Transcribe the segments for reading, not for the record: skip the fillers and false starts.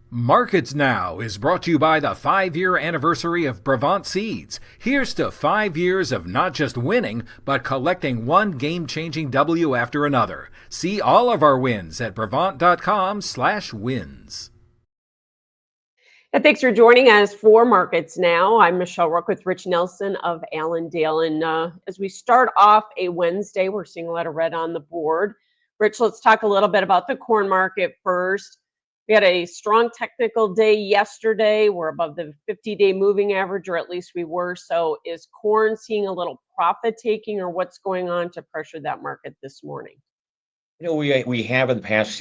Markets Now is brought to you by the 5-year anniversary of Brevant Seeds. Here's to 5 years of not just winning, but collecting one game-changing W after another. See all of our wins at brevant.com/wins. And thanks for joining us for Markets Now. I'm Michelle Rook with Rich Nelson of Allendale. And as we start off a Wednesday, we're seeing a lot of red on the board. Rich, let's talk a little bit about the corn market first. We had a strong technical day yesterday. We're above the 50-day moving average, or at least we were. So is corn seeing a little profit taking, or what's going on to pressure that market this morning? We have in the past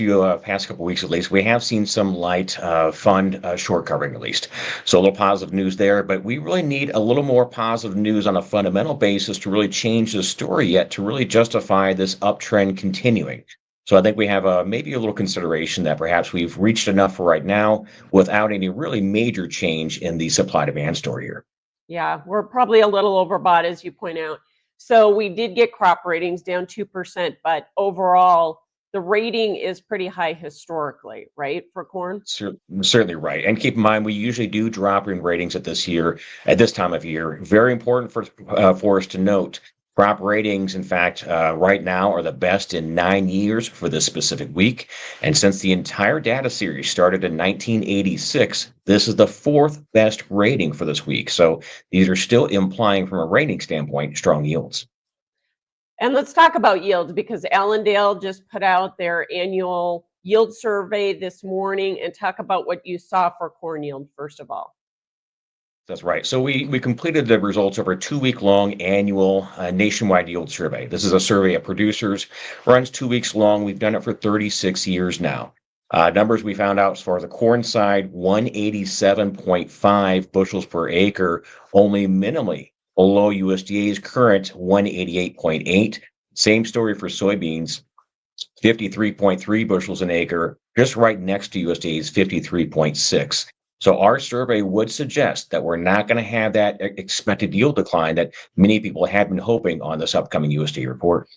couple weeks at least, we have seen some light fund short covering at least. So a little positive news there, but we really need a little more positive news on a fundamental basis to really change the story yet to really justify this uptrend continuing. So I think we have maybe a little consideration that perhaps we've reached enough for right now without any really major change in the supply demand story here. Yeah, we're probably a little overbought, as you point out. So we did get crop ratings down 2%, but overall, the rating is pretty high historically, right, for corn? Certainly right. And keep in mind, we usually do drop in ratings at this time of year. Very important for us to note. Crop ratings, in fact, right now are the best in 9 years for this specific week. And since the entire data series started in 1986, this is the fourth best rating for this week. So these are still implying, from a rating standpoint, strong yields. And let's talk about yields because Allendale just put out their annual yield survey this morning, and talk about what you saw for corn yield, first of all. That's right. So we completed the results of our 2-week long annual nationwide yield survey. This is a survey of producers, runs 2 weeks long. We've done it for 36 years now. Numbers we found out as far as the corn side, 187.5 bushels per acre, only minimally below USDA's current 188.8. Same story for soybeans, 53.3 bushels an acre, just right next to USDA's 53.6. So our survey would suggest that we're not going to have that expected yield decline that many people had been hoping on this upcoming USDA report.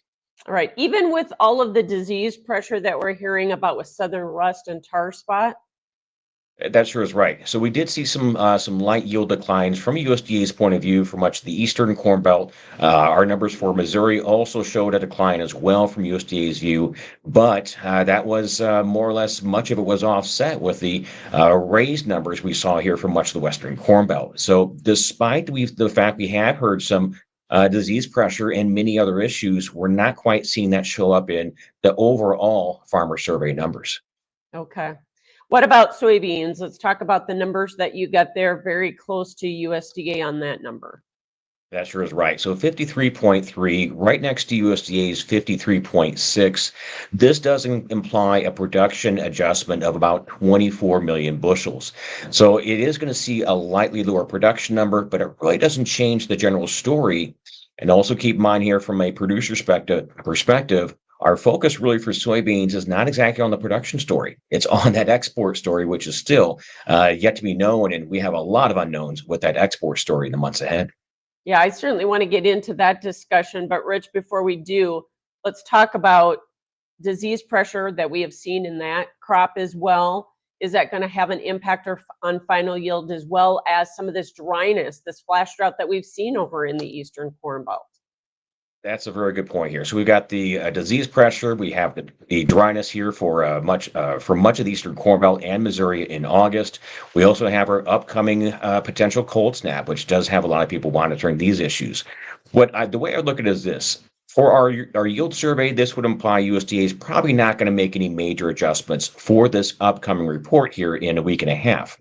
All right, even with all of the disease pressure that we're hearing about with southern rust and tar spot. That sure is right. So we did see some light yield declines from USDA's point of view for much of the eastern Corn Belt. Our numbers for Missouri also showed a decline as well from USDA's view, but that was more or less, much of it was offset with the raised numbers we saw here from much of the western Corn Belt. So despite the fact we have heard some disease pressure and many other issues, we're not quite seeing that show up in the overall farmer survey numbers. Okay. What about soybeans? Let's talk about the numbers that you got there, very close to USDA on that number. That sure is right. So 53.3, right next to USDA's 53.6. This doesn't imply a production adjustment of about 24 million bushels. So it is going to see a lightly lower production number, but it really doesn't change the general story. And also keep in mind here from a producer perspective, our focus really for soybeans is not exactly on the production story. It's on that export story, which is still yet to be known. And we have a lot of unknowns with that export story in the months ahead. Yeah, I certainly want to get into that discussion. But Rich, before we do, let's talk about disease pressure that we have seen in that crop as well. Is that going to have an impact on final yield, as well as some of this dryness, this flash drought that we've seen over in the eastern Corn Belt? That's a very good point here. So we've got the disease pressure. We have the dryness here for much of the eastern Corn Belt and Missouri in August. We also have our upcoming potential cold snap, which does have a lot of people monitoring these issues. The way I look at it is this: for our yield survey, this would imply USDA is probably not going to make any major adjustments for this upcoming report here in a week and a half.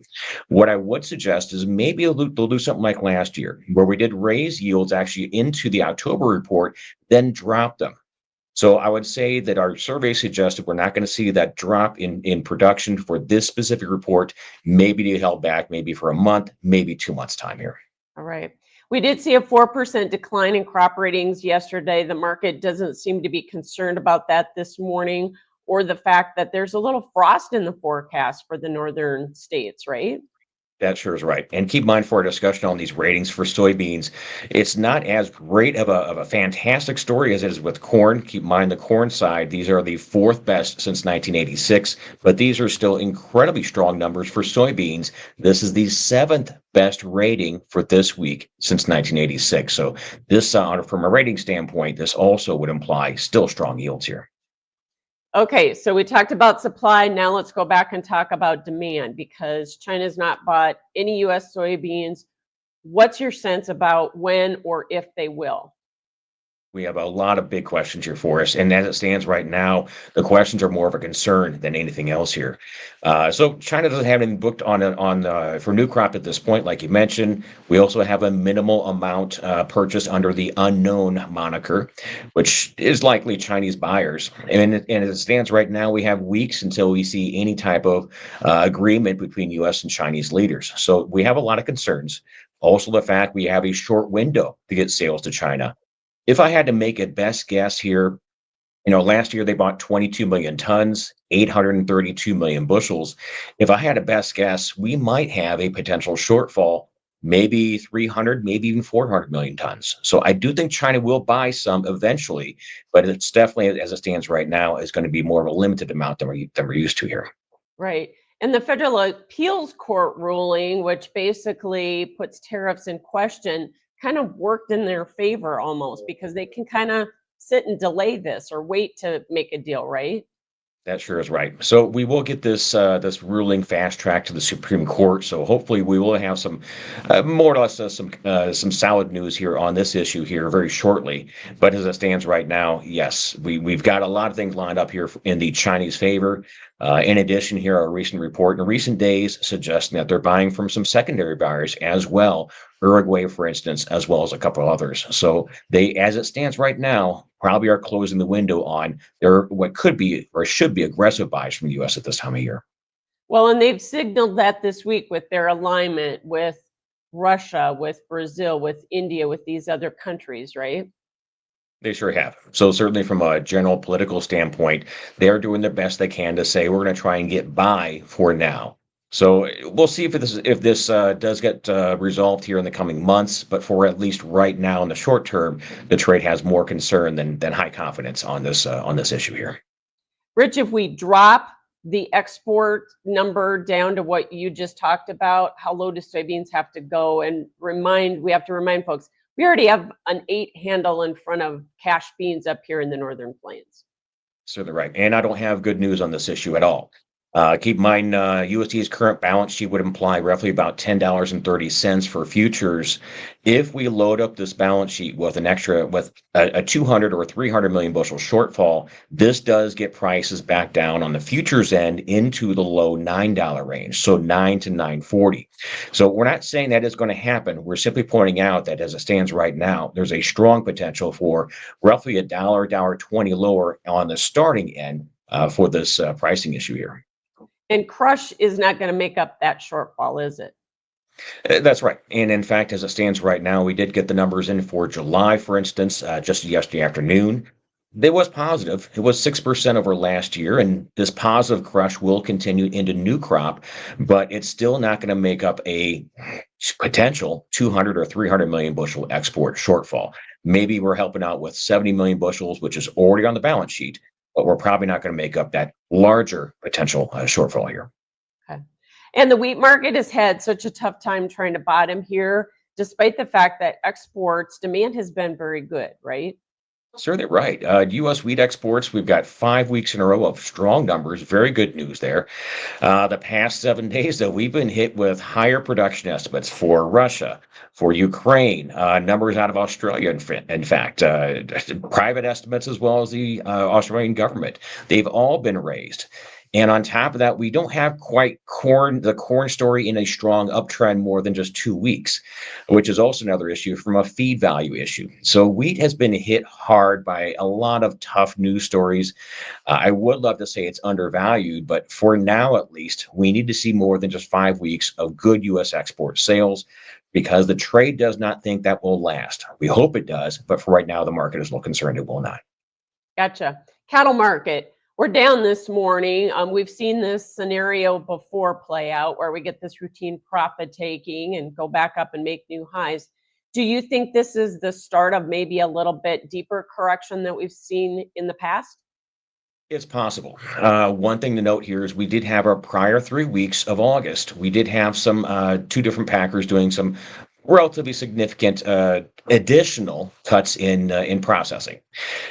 What I would suggest is maybe they'll do something like last year, where we did raise yields actually into the October report, then drop them. So I would say that our survey suggested we're not going to see that drop in production for this specific report, maybe to held back, maybe for a month, maybe 2 months time here. All right. We did see a 4% decline in crop ratings yesterday. The market doesn't seem to be concerned about that this morning, or the fact that there's a little frost in the forecast for the northern states, right? That sure is right. And keep in mind for our discussion on these ratings for soybeans, it's not as great of a fantastic story as it is with corn. Keep in mind the corn side, these are the fourth best since 1986, but these are still incredibly strong numbers for soybeans. This is the seventh best rating for this week since 1986. So this, from a rating standpoint, this also would imply still strong yields here. Okay, so we talked about supply. Now let's go back and talk about demand because China's not bought any US soybeans. What's your sense about when or if they will? We have a lot of big questions here for us, and as it stands right now, the questions are more of a concern than anything else here. So China doesn't have anything booked on for new crop at this point, like you mentioned. We also have a minimal amount purchased under the unknown moniker, which is likely Chinese buyers. And as it stands right now, we have weeks until we see any type of agreement between U.S. and Chinese leaders. So we have a lot of concerns. Also, the fact we have a short window to get sales to China. If I had to make a best guess here, last year they bought 22 million tons, 832 million bushels. If I had a best guess, we might have a potential shortfall, maybe 300, maybe even 400 million tons. So I do think China will buy some eventually, but it's definitely, as it stands right now, is going to be more of a limited amount than we're used to here. Right. And the Federal Appeals Court ruling, which basically puts tariffs in question, kind of worked in their favor almost because they can kind of sit and delay this or wait to make a deal, right? That sure is right. So we will get this ruling fast tracked to the Supreme Court. So hopefully we will have some more or less some solid news here on this issue here very shortly. But as it stands right now, yes, we've got a lot of things lined up here in the Chinese favor. In addition, here a recent report in recent days suggesting that they're buying from some secondary buyers as well. Uruguay, for instance, as well as a couple of others. So they, as it stands right now, probably are closing the window on their what could be or should be aggressive buys from the U.S. at this time of year. Well, and they've signaled that this week with their alignment with Russia, with Brazil, with India, with these other countries, right? They sure have. So certainly from a general political standpoint, they're doing the best they can to say we're going to try and get by for now. So we'll see if this does get resolved here in the coming months. But for at least right now in the short term, the trade has more concern than high confidence on this issue here. Rich, if we drop the export number down to what you just talked about, how low do soybeans have to go? And we have to remind folks, we already have an 8 handle in front of cash beans up here in the Northern Plains. Certainly right. And I don't have good news on this issue at all. Keep in mind, USDA's current balance sheet would imply roughly about $10.30 for futures. If we load up this balance sheet with a 200 or 300 million bushel shortfall, this does get prices back down on the futures end into the low $9 range, so 9 to 9.40. So we're not saying that is going to happen. We're simply pointing out that as it stands right now, there's a strong potential for roughly $1.20 lower on the starting end for this pricing issue here. And crush is not going to make up that shortfall, is it? That's right. And in fact, as it stands right now, we did get the numbers in for July, for instance, just yesterday afternoon. It was positive. It was 6% over last year, and this positive crush will continue into new crop, but it's still not going to make up a potential 200 or 300 million bushel export shortfall. Maybe we're helping out with 70 million bushels, which is already on the balance sheet, but we're probably not going to make up that larger potential shortfall here. Okay. And the wheat market has had such a tough time trying to bottom here, despite the fact that exports demand has been very good, right? Certainly right. U.S. wheat exports, we've got 5 weeks in a row of strong numbers. Very good news there. The past 7 days, though, we've been hit with higher production estimates for Russia, for Ukraine, numbers out of Australia, in fact, private estimates as well as the Australian government. They've all been raised. And on top of that, we don't have quite the corn story in a strong uptrend more than just 2 weeks, which is also another issue from a feed value issue. So wheat has been hit hard by a lot of tough news stories. I would love to say it's undervalued, but for now at least, we need to see more than just 5 weeks of good U.S. export sales because the trade does not think that will last. We hope it does, but for right now, the market is a little concerned it will not. Gotcha. Cattle market. We're down this morning. We've seen this scenario before play out where we get this routine profit taking and go back up and make new highs. Do you think this is the start of maybe a little bit deeper correction that we've seen in the past? It's possible. One thing to note here is we did have our prior 3 weeks of August. We did have some two different packers doing some relatively significant additional cuts in processing.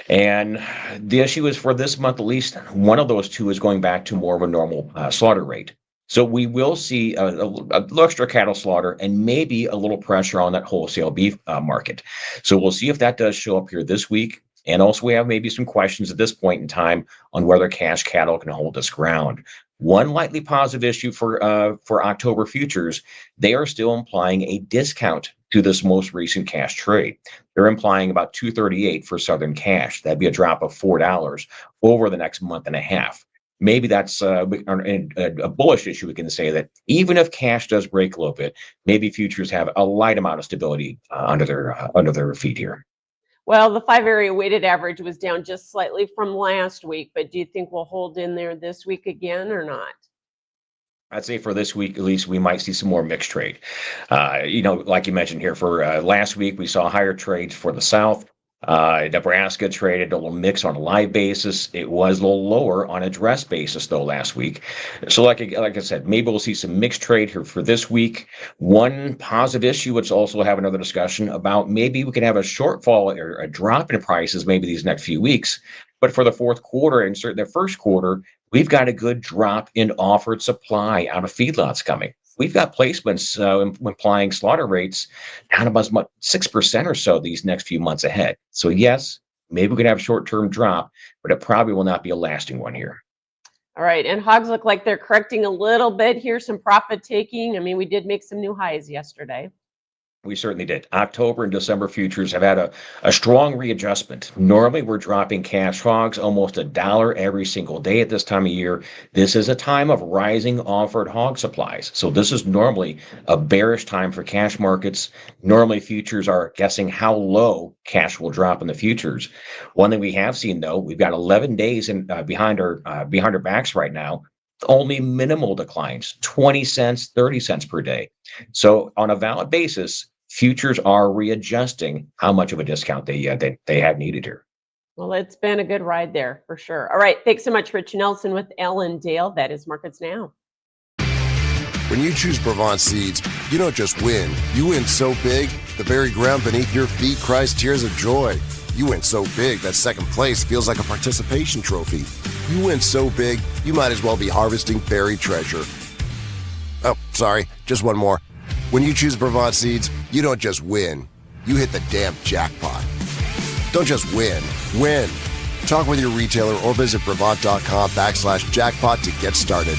And the issue is for this month, at least one of those two is going back to more of a normal slaughter rate. So we will see a little extra cattle slaughter and maybe a little pressure on that wholesale beef market. So we'll see if that does show up here this week. And also we have maybe some questions at this point in time on whether cash cattle can hold its ground. One lightly positive issue for October futures, they are still implying a discount to this most recent cash trade. They're implying about 238 for Southern cash. That'd be a drop of $4 over the next month and a half. Maybe that's a bullish issue. We can say that even if cash does break a little bit, maybe futures have a light amount of stability under their feet here. Well, the 5 area weighted average was down just slightly from last week, but do you think we'll hold in there this week again or not? I'd say for this week, at least, we might see some more mixed trade. Like you mentioned here, for last week, we saw higher trades for the South. Nebraska traded a little mix on a live basis. It was a little lower on a dress basis, though, last week. So like I said, maybe we'll see some mixed trade here for this week. One positive issue, which also have another discussion about maybe we could have a shortfall or a drop in prices maybe these next few weeks. But for the fourth quarter and certainly the first quarter, we've got a good drop in offered supply out of feedlots coming. We've got placements implying slaughter rates down about 6% or so these next few months ahead. So yes, maybe we could have a short-term drop, but it probably will not be a lasting one here. All right, and hogs look like they're correcting a little bit here, some profit taking. I mean, we did make some new highs yesterday. We certainly did. October and December futures have had a strong readjustment. Normally, we're dropping cash hogs almost $1 every single day at this time of year. This is a time of rising offered hog supplies. So this is normally a bearish time for cash markets. Normally, futures are guessing how low cash will drop in the futures. One thing we have seen, though, we've got 11 days behind our backs right now. Only minimal declines, 20 cents, 30 cents per day. So on a valid basis, futures are readjusting how much of a discount they have needed here. Well, it's been a good ride there for sure. All right, thanks so much, Rich Nelson with Allendale. That is Markets Now. When you choose Brevant Seeds, you don't just win. You win so big, the very ground beneath your feet cries tears of joy. You win so big that second place feels like a participation trophy. You win so big, you might as well be harvesting buried treasure. Oh, sorry, just one more. When you choose Brevant Seeds, you don't just win. You hit the damn jackpot. Don't just win. Talk with your retailer or visit Brevant.com/jackpot to get started.